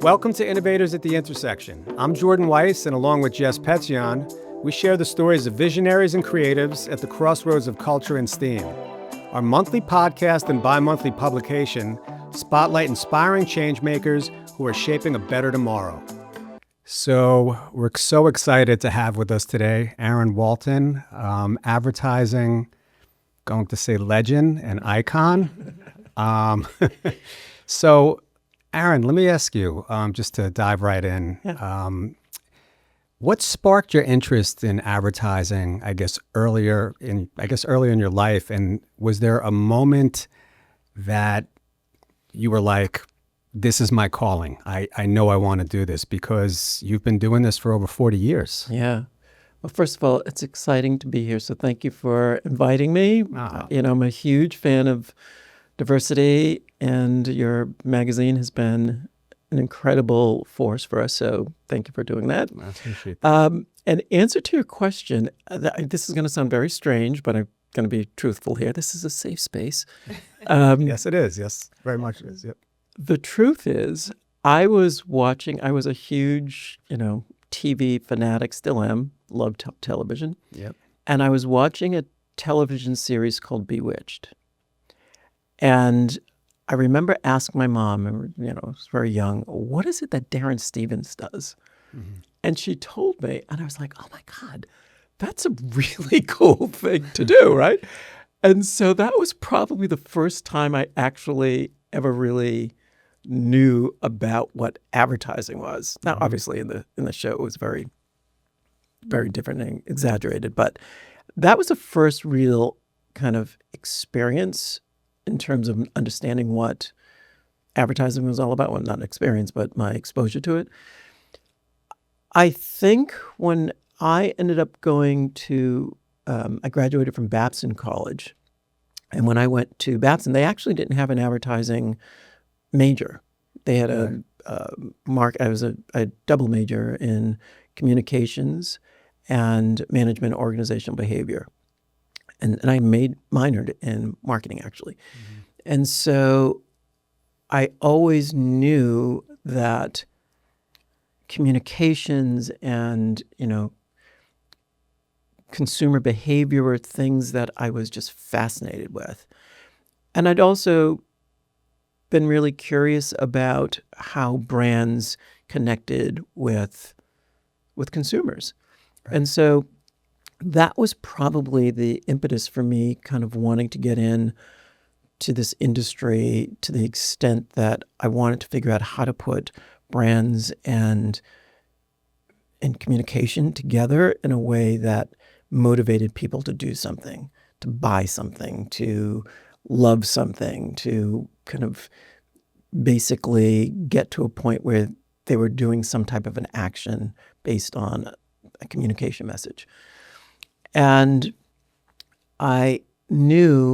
Welcome to Innovators at the Intersection. I'm Jordan Weiss, and along with Jess Petion, we share the stories of visionaries and creatives at the crossroads of culture and STEAM. Our monthly podcast and bi-monthly publication spotlight inspiring changemakers who are shaping a better tomorrow. So we're so excited to have with us today Aaron Walton, advertising, going to say legend and icon. So Aaron, let me ask you, just to dive right in, what sparked your interest in advertising, earlier in your life? And was there a moment that you were like, this is my calling. I know I want to do this, because you've been doing this for over 40 years. Yeah. Well, first of all, it's exciting to be here. So thank you for inviting me. I'm a huge fan of diversity, and your magazine has been an incredible force for us. So thank you for doing that. I appreciate that. In answer to your question, this is going to sound very strange, but I'm going to be truthful here. This is a safe space. Yes, it is. Yes, very much it is. Yep. The truth is, I was a huge, TV fanatic, still am, love television. Yep. And I was watching a television series called Bewitched. And I remember asking my mom, I was very young, what is it that Darren Stevens does? Mm-hmm. And she told me, and I was like, oh my God, that's a really cool thing to do, right? And so that was probably the first time I actually ever really knew about what advertising was. Now, obviously, in the show, it was very, very different and exaggerated, but that was the first real kind of experience in terms of understanding what advertising was all about. Well, not experience, but my exposure to it. I think when I ended up going to, I graduated from Babson College. And when I went to Babson, they actually didn't have an advertising major. They had I was a double major in communications and management organizational behavior. And I minored in marketing, actually. Mm-hmm. And so I always knew that communications and, consumer behavior were things that I was just fascinated with. And I'd also been really curious about how brands connected with consumers. Right. And so that was probably the impetus for me kind of wanting to get in to this industry, to the extent that I wanted to figure out how to put brands and communication together in a way that motivated people to do something, to buy something, to love something, to kind of basically get to a point where they were doing some type of an action based on a communication message. And I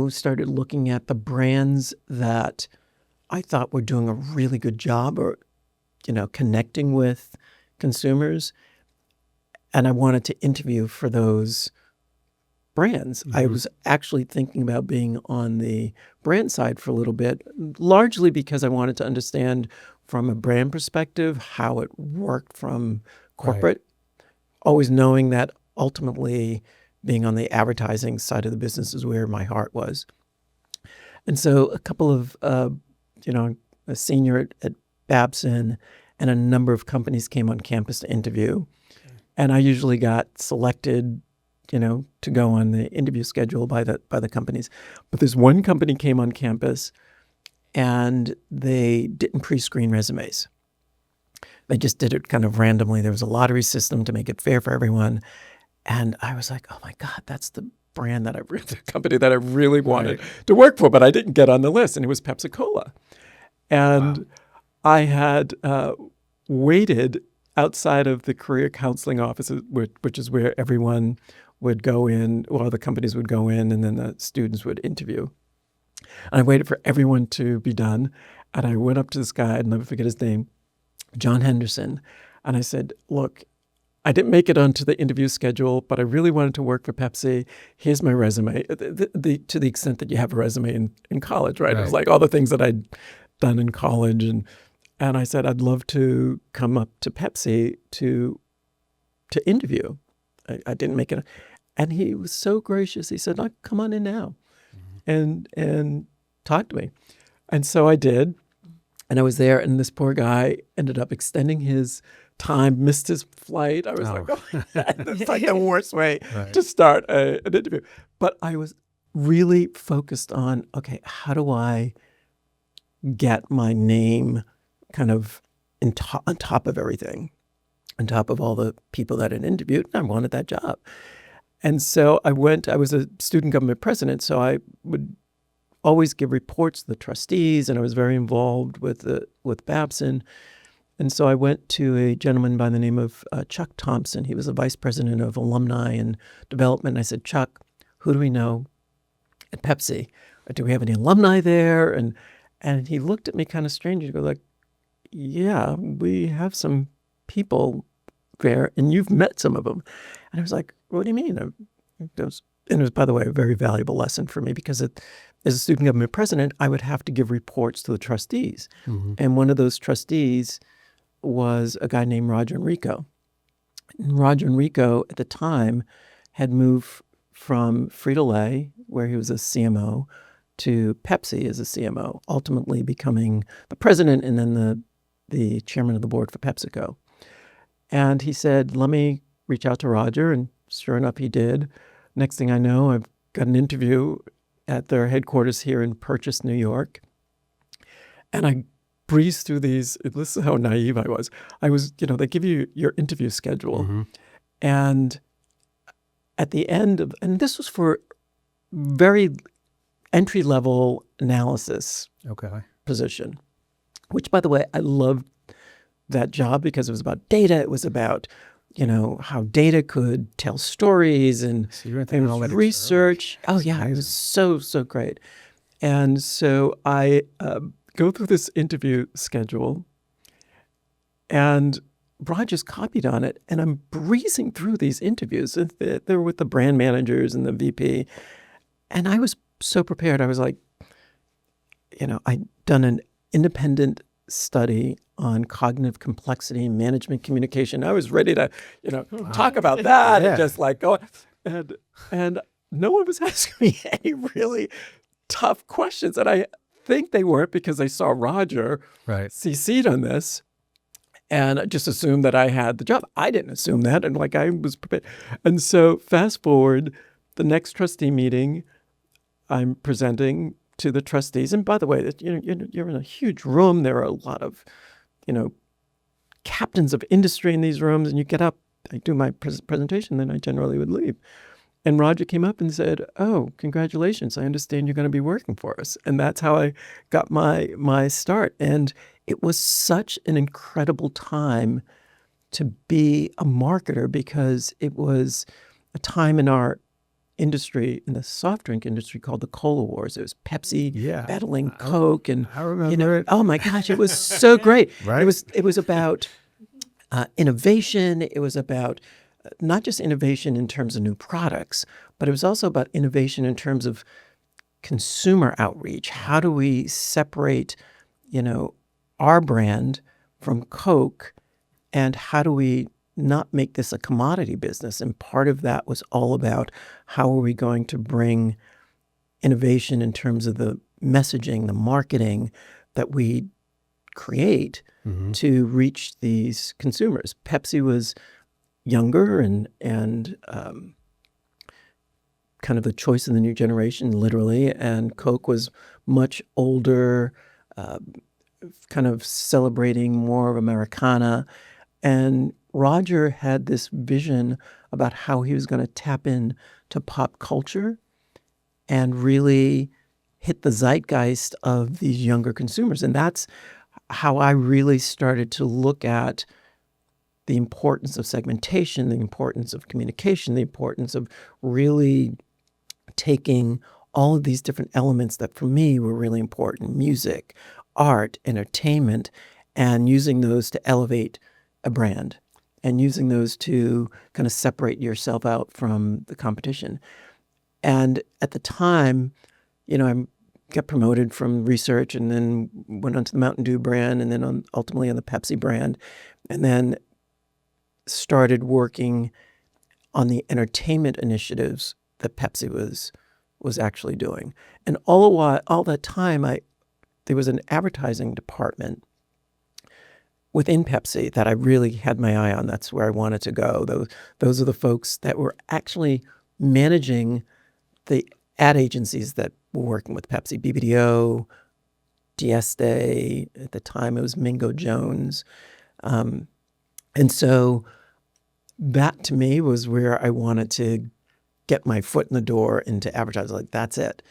started looking at the brands that I thought were doing a really good job or, connecting with consumers. And I wanted to interview for those brands. Mm-hmm. I was actually thinking about being on the brand side for a little bit, largely because I wanted to understand from a brand perspective how it worked from corporate, right. Always knowing that ultimately being on the advertising side of the business is where my heart was. And so a couple of, a senior at Babson and a number of companies came on campus to interview. Okay. And I usually got selected, to go on the interview schedule by the companies. But this one company came on campus and they didn't pre-screen resumes. They just did it kind of randomly. There was a lottery system to make it fair for everyone. And I was like, oh my God, that's the brand that the company that I really wanted to work for, but I didn't get on the list. And it was PepsiCo. And wow. I had waited outside of the career counseling offices, which is where everyone would go in, or the companies would go in, and then the students would interview. And I waited for everyone to be done. And I went up to this guy, I'd never forget his name, John Henderson. And I said, look, I didn't make it onto the interview schedule, but I really wanted to work for Pepsi. Here's my resume, to the extent that you have a resume in college, right? It was like all the things that I'd done in college. And I said, I'd love to come up to Pepsi to interview. I didn't make it. And he was so gracious. He said, come on in now and talk to me. And so I did. And I was there, and this poor guy ended up extending his time, missed his flight. I was like, oh my God, that's like the worst way to start an interview. But I was really focused on, okay, how do I get my name kind of on top of everything, on top of all the people that had interviewed? I wanted that job. And so I was a student government president, so I would always give reports to the trustees, and I was very involved with Babson. And so I went to a gentleman by the name of Chuck Thompson. He was the vice president of alumni and development. And I said, Chuck, who do we know at Pepsi? Do we have any alumni there? And he looked at me kind of strange. He'd go like, yeah, we have some people there, and you've met some of them. And I was like, what do you mean? And it was, by the way, a very valuable lesson for me because as a student government president, I would have to give reports to the trustees. Mm-hmm. And one of those trustees was a guy named Roger Enrico. And Roger Enrico, at the time, had moved from Frito-Lay, where he was a CMO, to Pepsi as a CMO, ultimately becoming the president and then the chairman of the board for PepsiCo. And he said, let me reach out to Roger. And sure enough, he did. Next thing I know, I've got an interview at their headquarters here in Purchase, New York. And I breezed through these. This is how naive I was. They give you your interview schedule. Mm-hmm. And at the end of, and this was for very entry-level analysis position, which, by the way, I loved that job because it was about data. It was about how data could tell stories and research. Oh, yeah, it was so great. And so I go through this interview schedule, and Roger's copied on it, and I'm breezing through these interviews. They're with the brand managers and the VP, and I was so prepared. I was like, I'd done an independent study on cognitive complexity and management communication. I was ready to, talk about that and just like go. And no one was asking me any really tough questions. And I think they weren't because they saw Roger CC'd on this and I just assumed that I had the job. I didn't assume that. And I was prepared. And so fast forward, the next trustee meeting, I'm presenting to the trustees. And by the way, you're in a huge room. There are a lot of, captains of industry in these rooms. And you get up, I do my presentation, then I generally would leave. And Roger came up and said, oh, congratulations. I understand you're going to be working for us. And that's how I got my start. And it was such an incredible time to be a marketer because it was a time in our industry, in the soft drink industry, called the Cola Wars. It was Pepsi battling Coke, and I remember it. Oh my gosh, it was so great. Right? It was about innovation. It was about not just innovation in terms of new products, but it was also about innovation in terms of consumer outreach. How do we separate, our brand from Coke, and how do we not make this a commodity business? And part of that was all about how are we going to bring innovation in terms of the messaging, the marketing that we create to reach these consumers. Pepsi was younger and kind of the choice of the new generation, literally, and Coke was much older, kind of celebrating more of Americana. And Roger had this vision about how he was going to tap in to pop culture and really hit the zeitgeist of these younger consumers. And that's how I really started to look at the importance of segmentation, the importance of communication, the importance of really taking all of these different elements that for me were really important, music, art, entertainment, and using those to elevate a brand and using those to kind of separate yourself out from the competition. And at the time, I'm got promoted from research and then went on to the Mountain Dew brand and then ultimately on the Pepsi brand, and then started working on the entertainment initiatives that Pepsi was actually doing. And all that time, there was an advertising department within Pepsi that I really had my eye on. That's where I wanted to go. Those are the folks that were actually managing the ad agencies that were working with Pepsi, BBDO, Dieste. At the time, it was Mingo Jones. And so that, to me, was where I wanted to get my foot in the door into advertising. Like, that's it.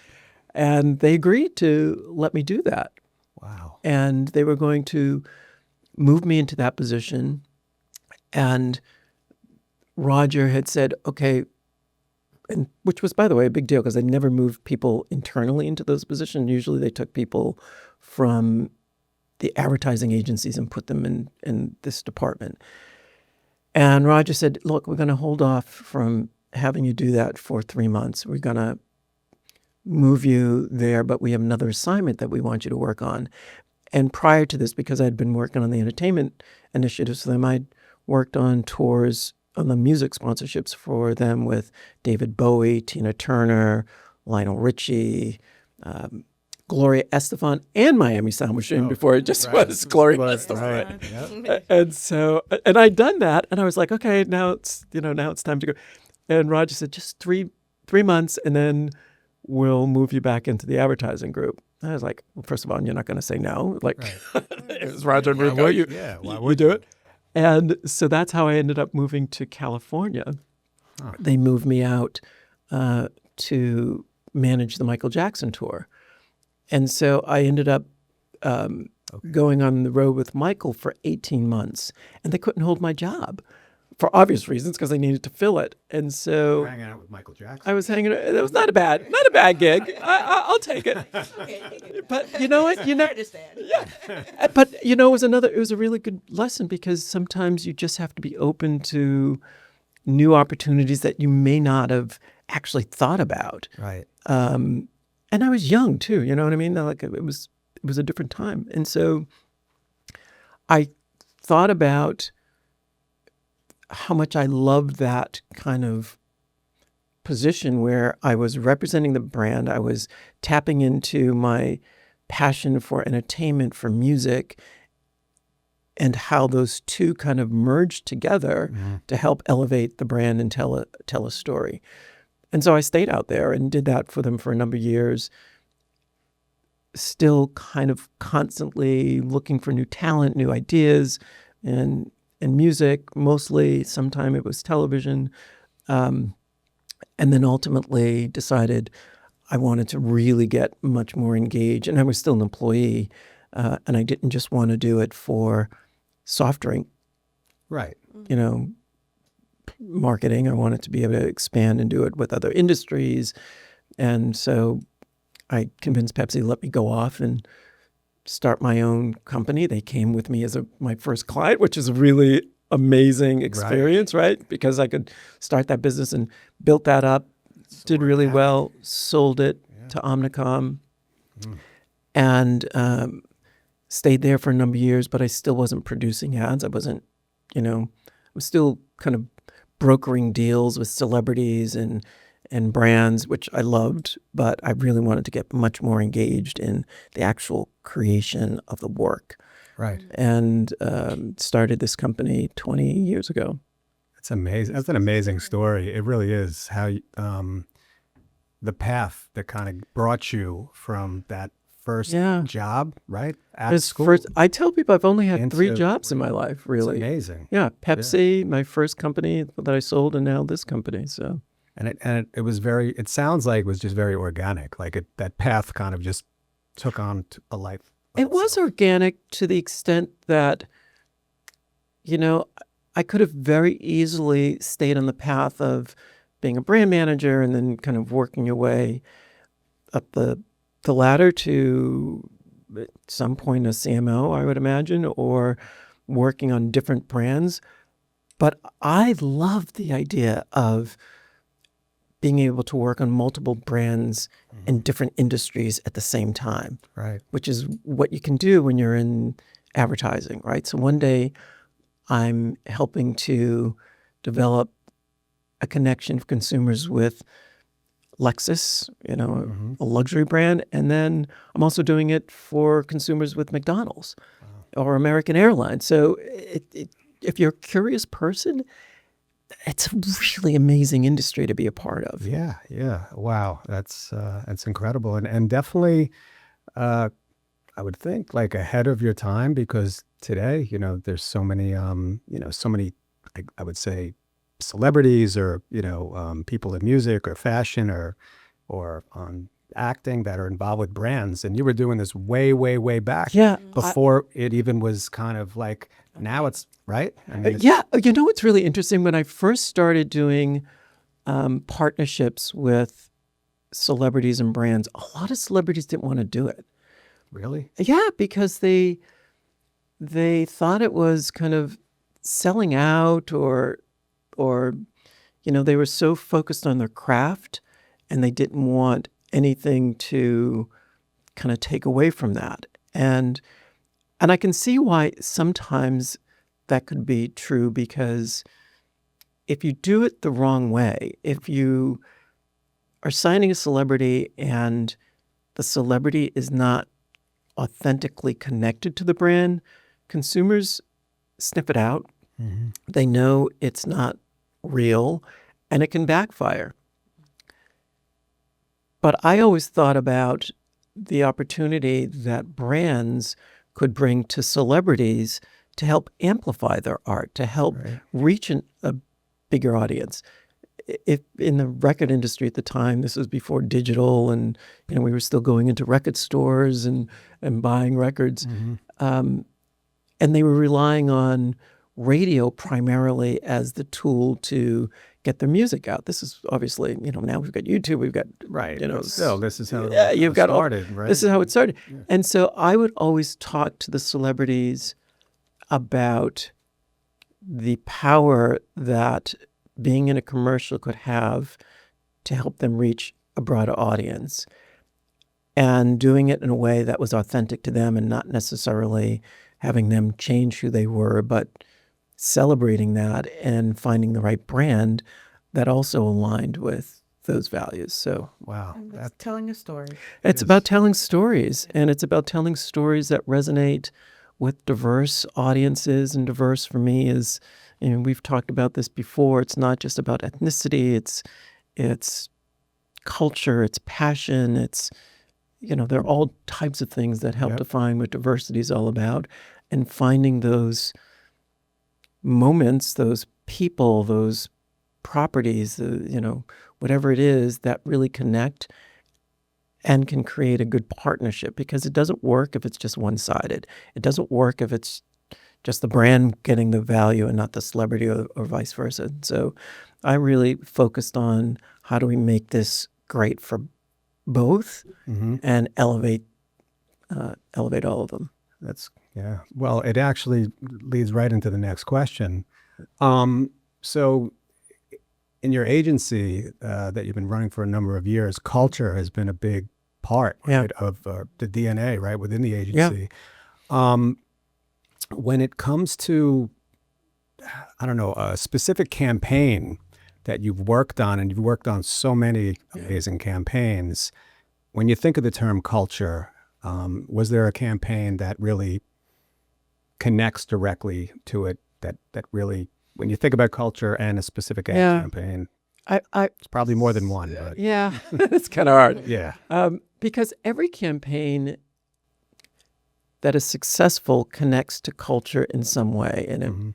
And they agreed to let me do that. Wow. And they were going to move me into that position. And Roger had said, okay, and which was, by the way, a big deal because they never moved people internally into those positions. Usually they took people from the advertising agencies and put them in this department. And Roger said, look, we're going to hold off from having you do that for 3 months. We're going to move you there, but we have another assignment that we want you to work on. And prior to this, because I'd been working on the entertainment initiatives for them, I'd worked on tours on the music sponsorships for them with David Bowie, Tina Turner, Lionel Richie, Gloria Estefan, and Miami Sound Machine before it just was Gloria Estefan. Right. And so, and I'd done that, and I was like, okay, now it's time to go. And Roger said, just three months, and then we'll move you back into the advertising group. And I was like, well, first of all, you're not going to say no. Like, it was Roger and Rico. Why would you do it? And so that's how I ended up moving to California. Huh. They moved me out to manage the Michael Jackson tour. And so I ended up going on the road with Michael for 18 months. And they couldn't hold my job for obvious reasons because they needed to fill it. And so hanging out with Michael Jackson. I was hanging out. It was not a bad gig. I'll take it. But you know what? Yeah. But it was a really good lesson because sometimes you just have to be open to new opportunities that you may not have actually thought about. Right. And I was young too, you know what I mean? Like it was a different time. And so I thought about how much I loved that kind of position where I was representing the brand. I was tapping into my passion for entertainment, for music, and how those two kind of merged together to help elevate the brand and tell a story. And so I stayed out there and did that for them for a number of years, still kind of constantly looking for new talent, new ideas, and music, mostly. Sometime it was television. And then ultimately decided I wanted to really get much more engaged. And I was still an employee, and I didn't just want to do it for soft drink. Right. Marketing. I wanted to be able to expand and do it with other industries. And so I convinced Pepsi to let me go off and start my own company. They came with me as my first client, which is a really amazing experience, right? Because I could start that business and built that up, did really well, sold it to Omnicom, and stayed there for a number of years, but I still wasn't producing ads. I wasn't, I was still kind of brokering deals with celebrities and brands, which I loved, but I really wanted to get much more engaged in the actual creation of the work. Right. And started this company 20 years ago. That's amazing. That's an amazing story. It really is how the path that kind of brought you from that first job, right? At school. I tell people I've only had 3 jobs in my life, really. It's amazing. Yeah, Pepsi, my first company that I sold, and now this company. So. And it was it sounds like it was just very organic. Like that path kind of just took on a life. It was organic to the extent that, I could have very easily stayed on the path of being a brand manager and then kind of working your way up the ladder to at some point a CMO, I would imagine, or working on different brands. But I love the idea of being able to work on multiple brands in different industries at the same time, Right. which is what you can do when you're in advertising, right? So one day I'm helping to develop a connection for consumers with Lexus, a luxury brand, and then I'm also doing it for consumers with McDonald's or American Airlines. So if you're a curious person, it's a really amazing industry to be a part of. Yeah, yeah. Wow, that's incredible, and definitely, I would think like ahead of your time, because today, there's so many, so many, I would say, celebrities or people in music or fashion or acting that are involved with brands, and you were doing this way, way, way back. Yeah, before it even was kind of like now it's right. I mean, yeah. What's really interesting, when I first started doing partnerships with celebrities and brands, a lot of celebrities didn't want to do it. Really? Yeah, because they thought it was kind of selling out, or they were so focused on their craft, and they didn't want anything to kind of take away from that. And I can see why sometimes that could be true, because if you do it the wrong way, if you are signing a celebrity and the celebrity is not authentically connected to the brand, consumers sniff it out. Mm-hmm. They know it's not real, and it can backfire. But I always thought about the opportunity that brands could bring to celebrities to help amplify their art, to help reach a bigger audience. If in the record industry at the time, this was before digital, and we were still going into record stores and buying records, and they were relying on radio primarily as the tool to get their music out. This is obviously, now we've got YouTube, we've got Still, this is how you've got started, right? This is how it started. Yeah. And so I would always talk to the celebrities about the power that being in a commercial could have to help them reach a broader audience, and doing it in a way that was authentic to them, and not necessarily having them change who they were, but celebrating that and finding the right brand that also aligned with those values. So, wow. That's telling a story. It's about telling stories, and it's about telling stories that resonate with diverse audiences. And diverse for me is, we've talked about this before, it's not just about ethnicity, it's culture, it's passion, it's, there are all types of things that help define what diversity is all about, and finding those moments, those people, those properties, whatever it is that really connect and can create a good partnership, because it doesn't work if it's just one-sided. It doesn't work if it's just the brand getting the value and not the celebrity, or vice versa. So I really focused on how do we make this great for both and elevate all of them. Yeah. Well, it actually leads right into the next question. So in your agency that you've been running for a number of years, culture has been a big part of the DNA, right, within the agency. When it comes to, I don't know, a specific campaign that you've worked on, and you've worked on so many amazing campaigns, when you think of the term culture, was there a campaign that really connects directly to it, that really, when you think about culture and a specific ad campaign, it's probably more than one. But. Yeah, it's kind of hard. Yeah. Because every campaign that is successful connects to culture in some way. And,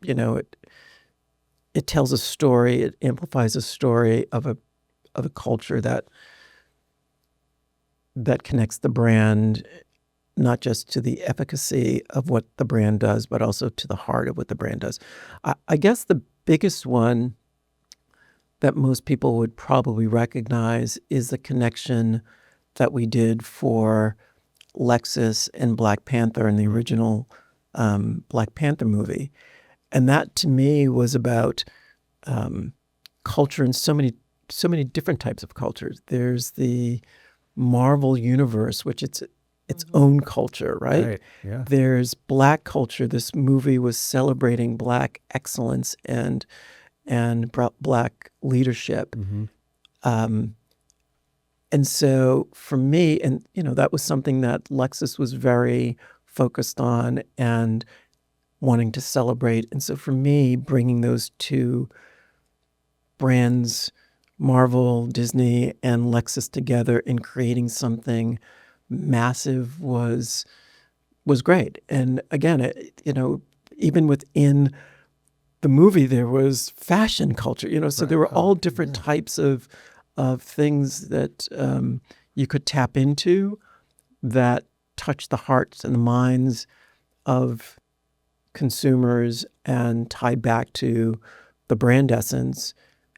it tells a story, it amplifies a story of a culture that connects the brand, not just to the efficacy of what the brand does, but also to the heart of what the brand does. I guess the biggest one that most people would probably recognize is the connection that we did for Lexus and Black Panther in the original Black Panther movie. And that, to me, was about culture in so many so many different types of cultures. There's the Marvel universe, which it's its own culture, right? Right. Yeah. There's Black culture. This movie was celebrating Black excellence and Black leadership. Um, and so for me, and that was something that Lexus was very focused on and wanting to celebrate. And so for me, bringing those two brands, Marvel, Disney, and Lexus together and creating something massive was great. And again, even within the movie, there was fashion culture, so there were all different types of things that you could tap into that touch the hearts and the minds of consumers and tie back to the brand essence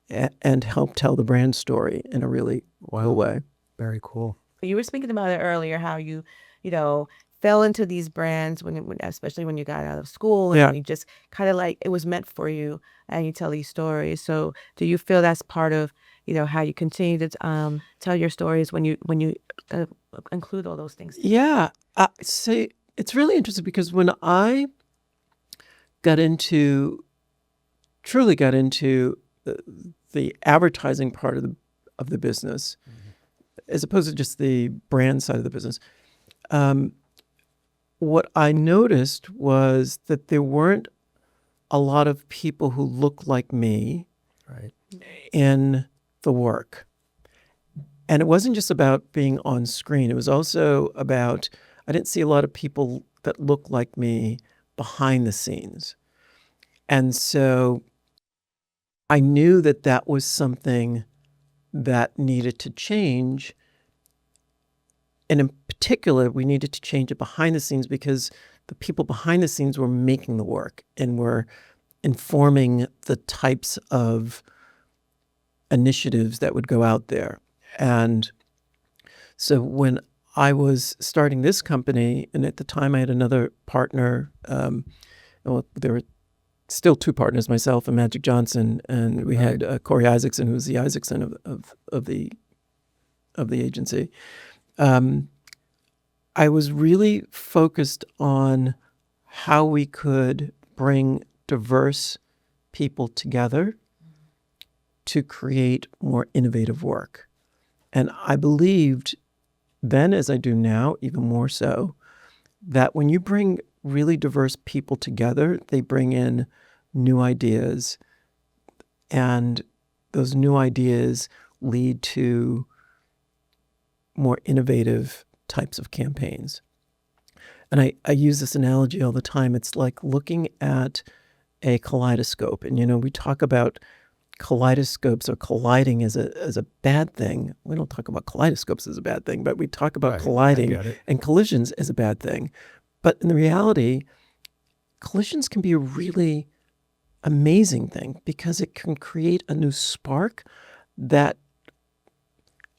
and help tell the brand story in a really cool way. Very cool. You were speaking about it earlier, how you fell into these brands especially when you got out of school, and you just kind of like it was meant for you, and you tell these stories. So do you feel that's part of how you continue to tell your stories when you include all those things? Yeah, see, it's really interesting because when I truly got into the advertising part of the business, as opposed to just the brand side of the business, what I noticed was that there weren't a lot of people who looked like me in the work. And it wasn't just about being on screen. It was also about, I didn't see a lot of people that looked like me behind the scenes. And so I knew that was something that needed to change. And in particular, we needed to change it behind the scenes because the people behind the scenes were making the work and were informing the types of initiatives that would go out there. And so when I was starting this company, and at the time I had another partner, there were still two partners, myself and Magic Johnson, and we had Corey Isaacson, who was the Isaacson of the agency. I was really focused on how we could bring diverse people together to create more innovative work. And I believed then, as I do now, even more so, that when you bring really diverse people together, they bring in new ideas, and those new ideas lead to more innovative types of campaigns. And I use this analogy all the time. It's like looking at a kaleidoscope. And, we talk about kaleidoscopes or colliding as a bad thing. We don't talk about kaleidoscopes as a bad thing, but we talk about colliding and collisions as a bad thing. But in the reality, collisions can be a really amazing thing because it can create a new spark that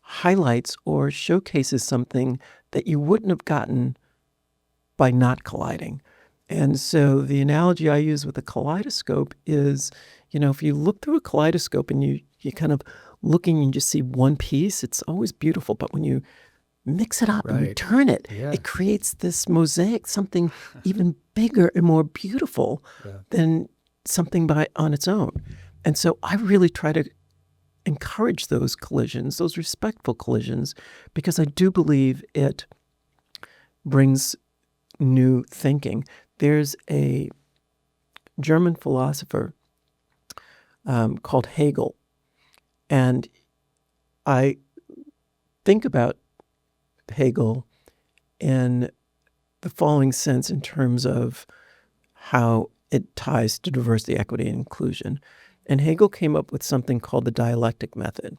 highlights or showcases something that you wouldn't have gotten by not colliding. And so the analogy I use with a kaleidoscope is, if you look through a kaleidoscope and you kind of looking and you just see one piece, it's always beautiful. But when you mix it up and you turn it, it creates this mosaic, something even bigger and more beautiful than something on its own. And so I really try to encourage those collisions, those respectful collisions, because I do believe it brings new thinking. There's a German philosopher called Hegel, and I think about Hegel in the following sense in terms of how it ties to diversity, equity, and inclusion. And Hegel came up with something called the dialectic method.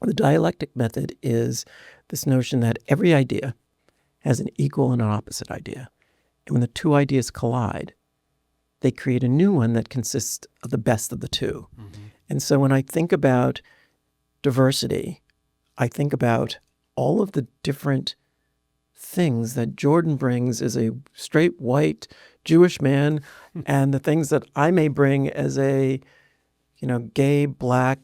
The dialectic method is this notion that every idea has an equal and an opposite idea. And when the two ideas collide, they create a new one that consists of the best of the two. Mm-hmm. And so when I think about diversity, I think about all of the different things that Jordan brings as a straight white Jewish man and the things that I may bring as a gay, Black,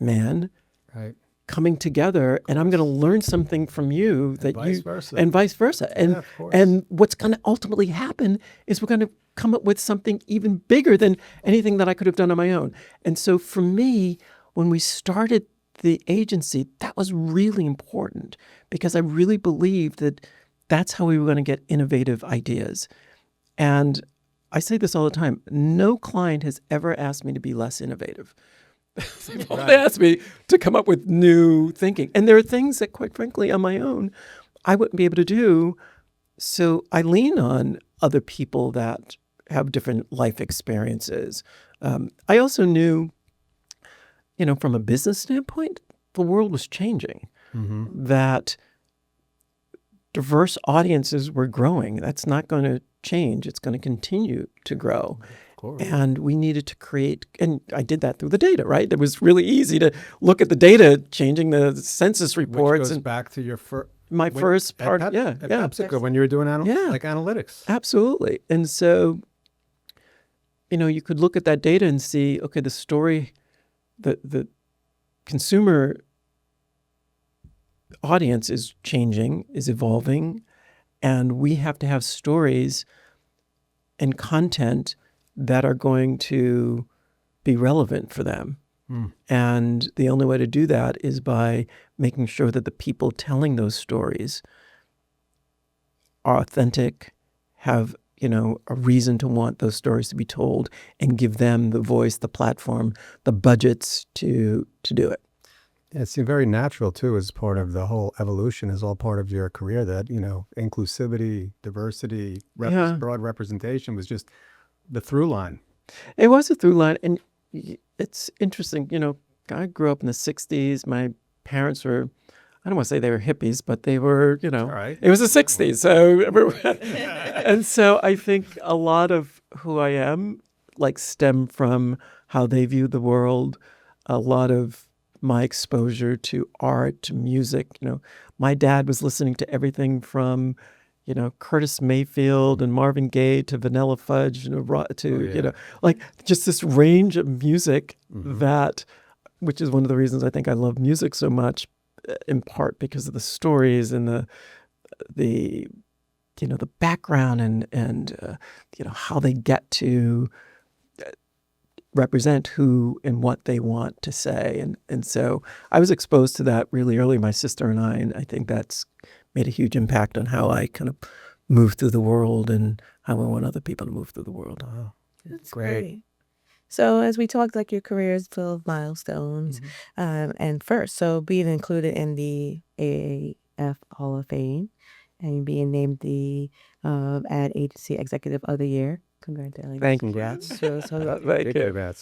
man Right. coming together, and I'm going to learn something from you that vice versa. and vice versa. And Yeah, of course. and what's going to ultimately happen is we're going to come up with something even bigger than anything that I could have done on my own. And so for me, when we started the agency, that was really important because I really believed that that's how we were going to get innovative ideas. And I say this all the time, no client has ever asked me to be less innovative. They've all asked me to come up with new thinking. And there are things that, quite frankly, on my own, I wouldn't be able to do. So I lean on other people that have different life experiences. I also knew, from a business standpoint, the world was changing, that diverse audiences were growing. That's not going to change. It's going to continue to grow. And we needed to create, and I did that through the data, right? It was really easy to look at the data, changing the census reports. Which goes and back to your first part, at yeah. PepsiCo when you were doing analytics. Absolutely. And so, you could look at that data and see, okay, the story, the consumer audience is changing, is evolving, and we have to have stories and content that are going to be relevant for them. And the only way to do that is by making sure that the people telling those stories are authentic, have, a reason to want those stories to be told, and give them the voice, the platform, the budgets to do it. Yeah, it seemed very natural, too, as part of the whole evolution, is all part of your career, that, inclusivity, diversity, broad representation was just the through line. It was a through line. And it's interesting, I grew up in the 60s. My parents were, I don't want to say they were hippies, but they were, right. It was the 60s. So, and so I think a lot of who I am, stem from how they view the world. A lot of my exposure to art, to music. My dad was listening to everything from, Curtis Mayfield and Marvin Gaye to Vanilla Fudge, just this range of music that, which is one of the reasons I think I love music so much, in part because of the stories and the background and how they get to represent who and what they want to say. And so I was exposed to that really early, my sister and I think that's made a huge impact on how I kind of move through the world and how I want other people to move through the world. Oh, that's great. So as we talked, your career is full of milestones. And first, so being included in the AAF Hall of Fame and being named the Ad Agency Executive of the Year. Congratulations. Thank you. Congrats. Thank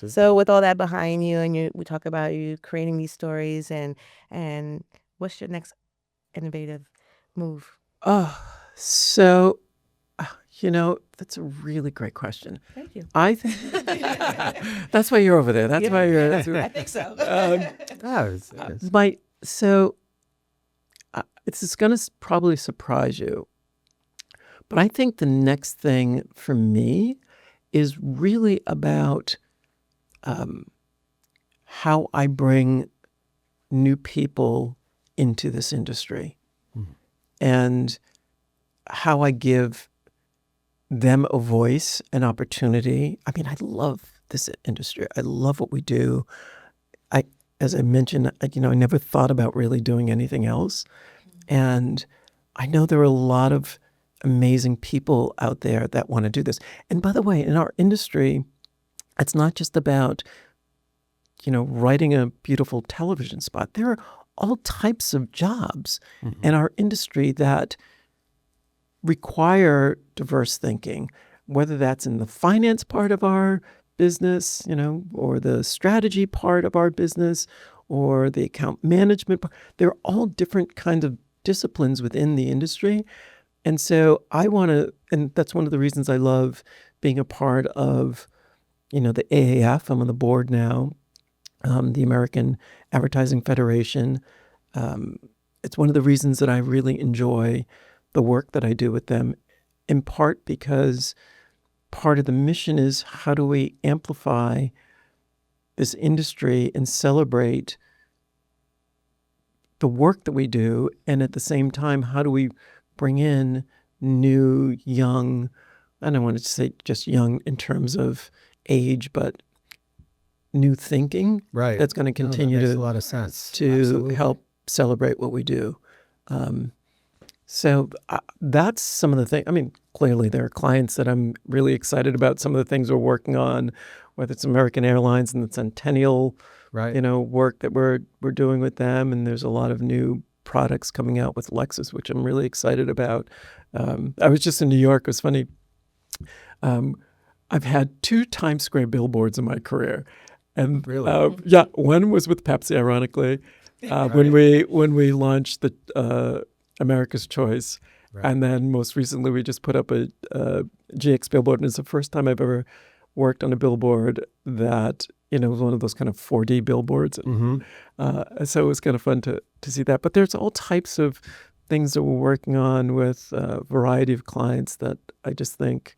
you. So with all that behind you, and we talk about you creating these stories, and what's your next innovative move? So, that's a really great question. Thank you. I think that's why you're over there. That's why you're. I think so. It's going to probably surprise you, but I think the next thing for me is really about how I bring new people into this industry and how I give them a voice, an opportunity. I mean, I love this industry. I love what we do. As I mentioned, I never thought about really doing anything else. And I know there are a lot of amazing people out there that want to do this. And by the way, in our industry, it's not just about, writing a beautiful television spot. There are all types of jobs in our industry that require diverse thinking, whether that's in the finance part of our business, or the strategy part of our business, or the account management part. They're all different kinds of disciplines within the industry. And so I want to, and that's one of the reasons I love being a part of, the AAF. I'm on the board now, the American Advertising Federation. It's one of the reasons that I really enjoy the work that I do with them, in part because part of the mission is how do we amplify this industry and celebrate the work that we do, and at the same time, how do we bring in new, young, I don't want to say just young in terms of age, but new thinking Right. that's going to continue that makes to a lot of sense. to Absolutely. help celebrate what we do. So that's some of the things. I mean, clearly there are clients that I'm really excited about some of the things we're working on, whether it's American Airlines and the Centennial, Right. work that we're doing with them. And there's a lot of new products coming out with Lexus, which I'm really excited about. I was just in New York. It was funny. I've had 2 Times Square billboards in my career. And Really? yeah, one was with Pepsi, ironically, when we launched the America's Choice, Right. and then most recently we just put up a GX billboard, and it's the first time I've ever worked on a billboard that was one of those kind of 4D billboards. Mm-hmm. So it was kind of fun to see that. But there's all types of things that we're working on with a variety of clients that I just think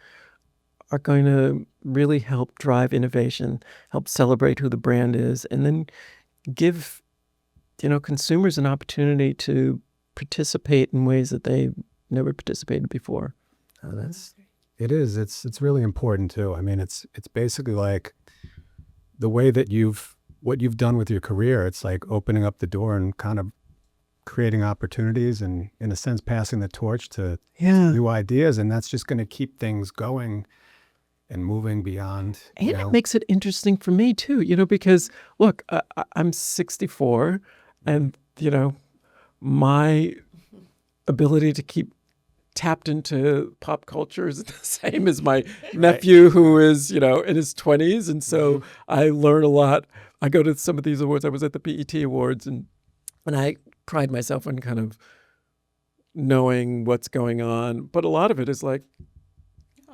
are going to really help drive innovation, help celebrate who the brand is, and then give consumers an opportunity to participate in ways that they never participated before. It is. It's really important too. I mean, it's basically like the way that what you've done with your career. It's like opening up the door and kind of creating opportunities and, in a sense, passing the torch to new ideas, and that's just going to keep things going and moving beyond. And it makes it interesting for me too, because look, I'm 64, and my ability to keep tapped into pop culture is the same as my nephew who is, in his 20s. And so I learn a lot. I go to some of these awards. I was at the PET Awards, and I pride myself on kind of knowing what's going on. But a lot of it is like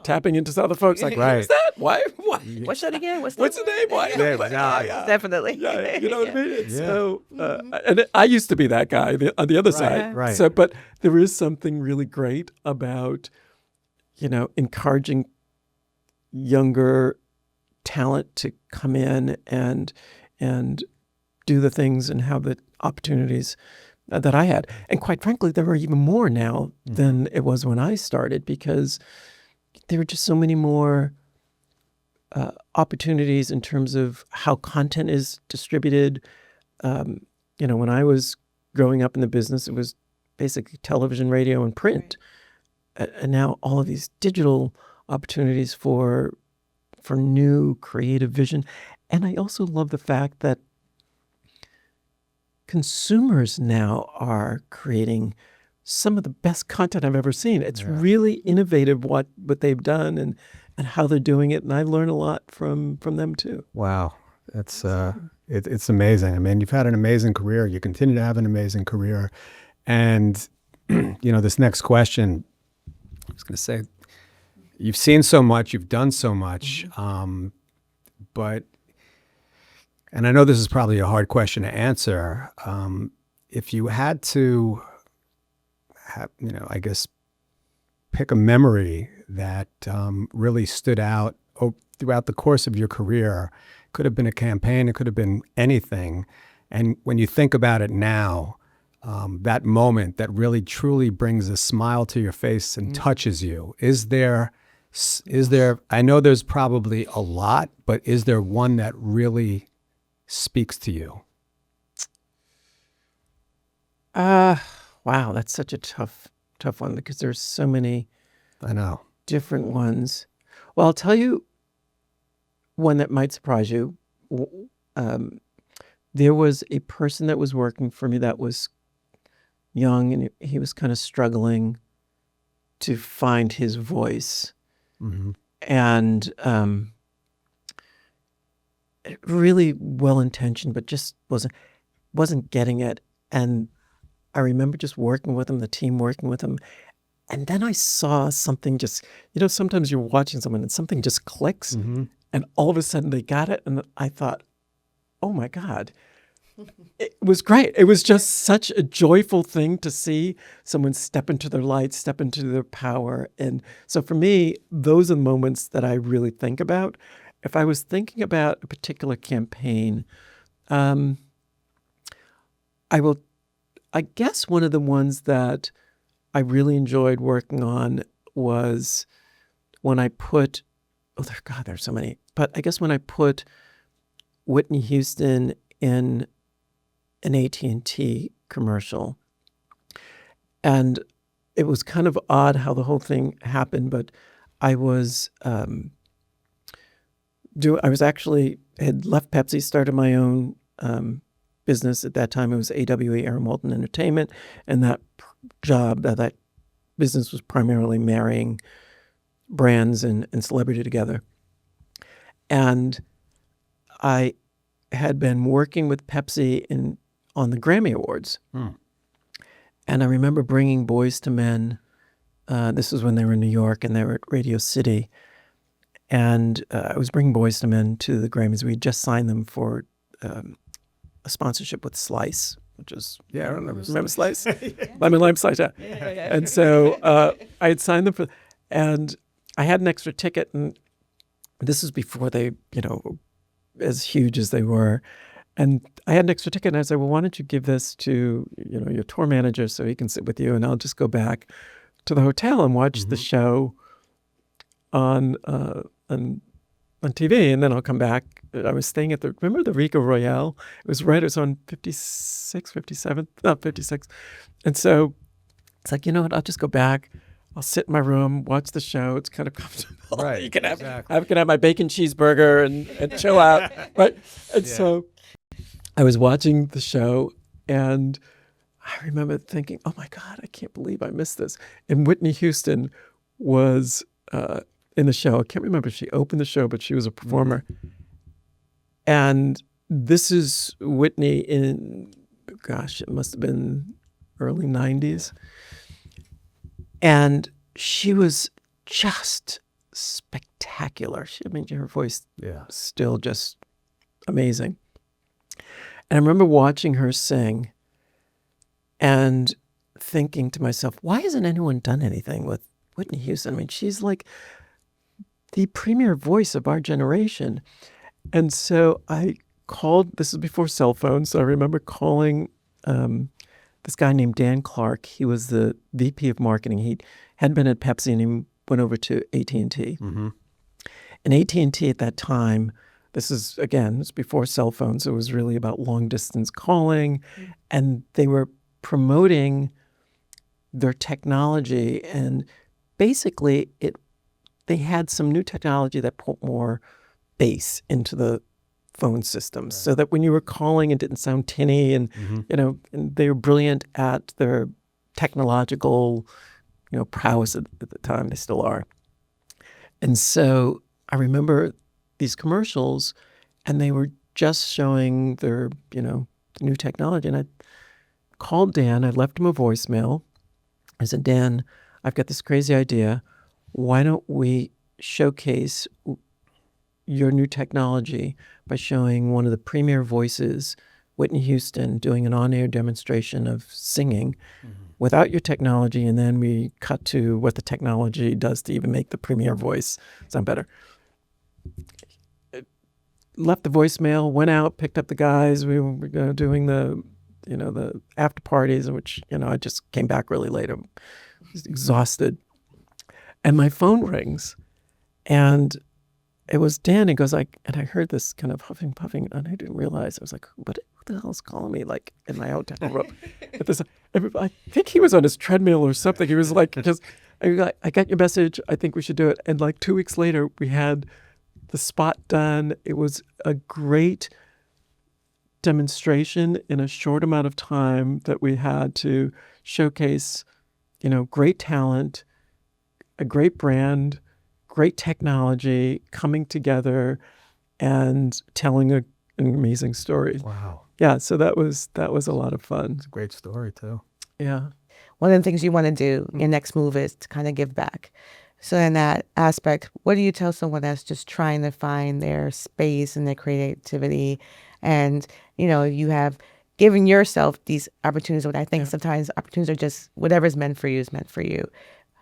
tapping into other folks, like, Right. who's that? Why? What's that again? What's the name? Why? Definitely. Yeah, you know what I mean? It's Yeah. so, and I used to be that guy on the other side. Right. So, but there is something really great about, encouraging younger talent to come in and do the things and have the opportunities that I had. And quite frankly, there are even more now than it was when I started, because there are just so many more opportunities in terms of how content is distributed. When I was growing up in the business, it was basically television, radio, and print. And now all of these digital opportunities for new creative vision. And I also love the fact that consumers now are creating some of the best content I've ever seen. It's really innovative what they've done and how they're doing it, and I learn a lot from them too. Wow, that's it's amazing. I mean, you've had an amazing career. You continue to have an amazing career, and this next question, I was going to say, you've seen so much, you've done so much, but, and I know this is probably a hard question to answer. If you had to I guess, pick a memory that really stood out throughout the course of your career. Could have been a campaign, it could have been anything. And when you think about it now, that moment that really truly brings a smile to your face and touches you, is there, I know there's probably a lot, but is there one that really speaks to you? Wow, that's such a tough one, because there's so many different ones. Well, I'll tell you one that might surprise you. There was a person that was working for me that was young, and he was kind of struggling to find his voice. Mm-hmm. And really well-intentioned, but just wasn't getting it. And I remember just working with him, the team working with him. And then I saw something just, sometimes you're watching someone and something just clicks, and all of a sudden they got it. And I thought, oh my God, it was great. It was just such a joyful thing to see someone step into their light, step into their power. And so for me, those are the moments that I really think about. if I was thinking about a particular campaign, I guess one of the ones that I really enjoyed working on was when I put, there's so many, but I guess when I put Whitney Houston in an AT&T commercial. And it was kind of odd how the whole thing happened, but I was had left Pepsi, started my own business. At that time, it was AWE, Aaron Walton Entertainment, and that business was primarily marrying brands and celebrity together. And I had been working with Pepsi on the Grammy Awards. And I remember bringing Boys to Men. This was when they were in New York and they were at Radio City. And I was bringing Boys to Men to the Grammys. We had just signed them for a sponsorship with Slice, which is, I remember Slice? Lemon Lime Slice, yeah. And so I had signed them and I had an extra ticket. And this was before they, as huge as they were. And I had an extra ticket, and I said, well, why don't you give this to, your tour manager so he can sit with you, and I'll just go back to the hotel and watch the show on TV, and then I'll come back. I was staying at remember the Rico Royale? It was on 56. And so it's like, you know what, I'll just go back. I'll sit in my room, watch the show. It's kind of comfortable. Right. I can have my bacon cheeseburger and chill out. Right. And so I was watching the show, and I remember thinking, oh my God, I can't believe I missed this. And Whitney Houston was in the show. I can't remember if she opened the show, but she was a performer. And this is Whitney in, it must have been early 90s. And she was just spectacular. Her voice still just amazing. And I remember watching her sing and thinking to myself, why hasn't anyone done anything with Whitney Houston? She's like the premier voice of our generation. And so I called, this is before cell phones, so I remember calling this guy named Dan Clark. He was the VP of marketing. He had been at Pepsi and he went over to AT&T. And AT&T at that time, this was before cell phones. It was really about long distance calling. And they were promoting their technology. And basically they had some new technology that put more bass into the phone systems, so that when you were calling, it didn't sound tinny, and and they were brilliant at their technological, prowess at the time. They still are. And so I remember these commercials, and they were just showing their, the new technology. And I called Dan. I left him a voicemail. I said, Dan, I've got this crazy idea. Why don't we showcase your new technology by showing one of the premier voices, Whitney Houston, doing an on-air demonstration of singing without your technology, and then we cut to what the technology does to even make the premier voice sound better. Left the voicemail, went out, picked up the guys. We were doing the after parties, which, I just came back really late. I was exhausted. And my phone rings, and it was Dan. He goes, and I heard this kind of huffing, puffing, and I didn't realize. I was like, what the hell's calling me, like, in my hotel room? I think he was on his treadmill or something. He was like, I got your message. I think we should do it. And like 2 weeks later, we had the spot done. It was a great demonstration in a short amount of time that we had to showcase, great talent, a great brand, great technology coming together and telling an amazing story. Wow. Yeah, so that was a lot of fun. It's a great story too. Yeah. One of the things you want to do, your next move, is to kind of give back. So in that aspect, what do you tell someone that's just trying to find their space and their creativity, and you have given yourself these opportunities? What I think sometimes opportunities are just whatever's meant for you is meant for you.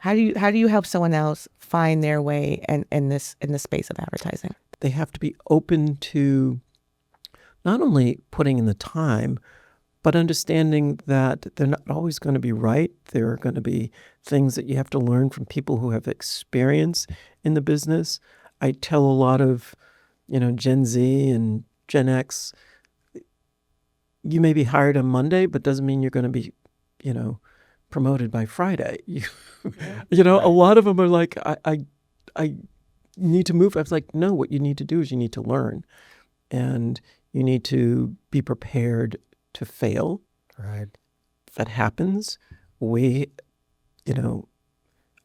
How do you help someone else find their way in this space of advertising? they have to be open to not only putting in the time, but understanding that they're not always going to be right. There are going to be things that you have to learn from people who have experience in the business. I tell a lot of, Gen Z and Gen X, you may be hired on Monday, but doesn't mean you're going to be, promoted by Friday. A lot of them are like, I need to move. I was like, no, what you need to do is you need to learn, and you need to be prepared to fail. Right. That happens.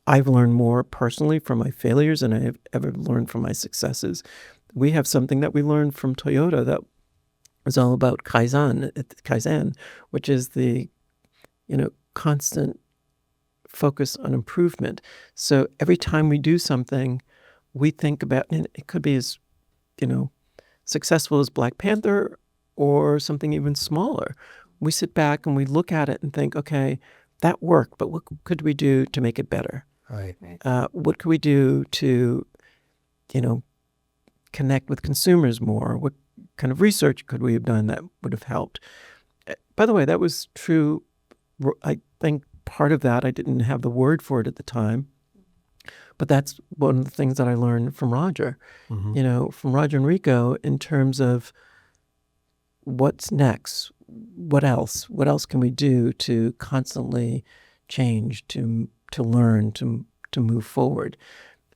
I've learned more personally from my failures than I have ever learned from my successes. We have something that we learned from Toyota that was all about Kaizen, which is the, constant focus on improvement. So every time we do something, we think about, and it could be as, successful as Black Panther or something even smaller. We sit back and we look at it and think, okay, that worked, but what could we do to make it better? Right. What could we do to, connect with consumers more? What kind of research could we have done that would have helped? By the way, that was true. I think part of that, I didn't have the word for it at the time, but that's one of the things that I learned from Roger, from Roger and Rico, in terms of what's next, what else can we do to constantly change, to learn, to move forward.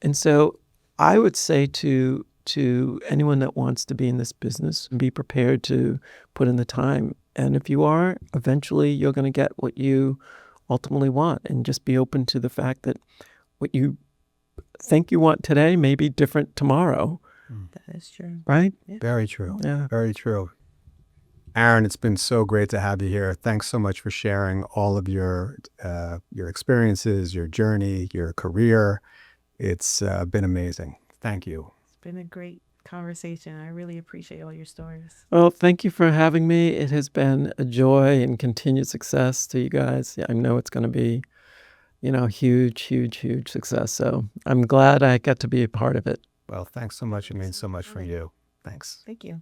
And so I would say to anyone that wants to be in this business, be prepared to put in the time. And if you are, eventually you're going to get what you ultimately want, and just be open to the fact that what you think you want today may be different tomorrow. That is true. Right? Yeah. Very true. Yeah. Very true. Aaron, it's been so great to have you here. Thanks so much for sharing all of your experiences, your journey, your career. It's been amazing. Thank you. It's been a great conversation. I really appreciate all your stories. Well, thank you for having me. It has been a joy and continued success to you guys. Yeah, I know it's going to be, huge, huge, huge success. So I'm glad I got to be a part of it. Well, thanks so much. It means so much for you. Thanks. Thank you.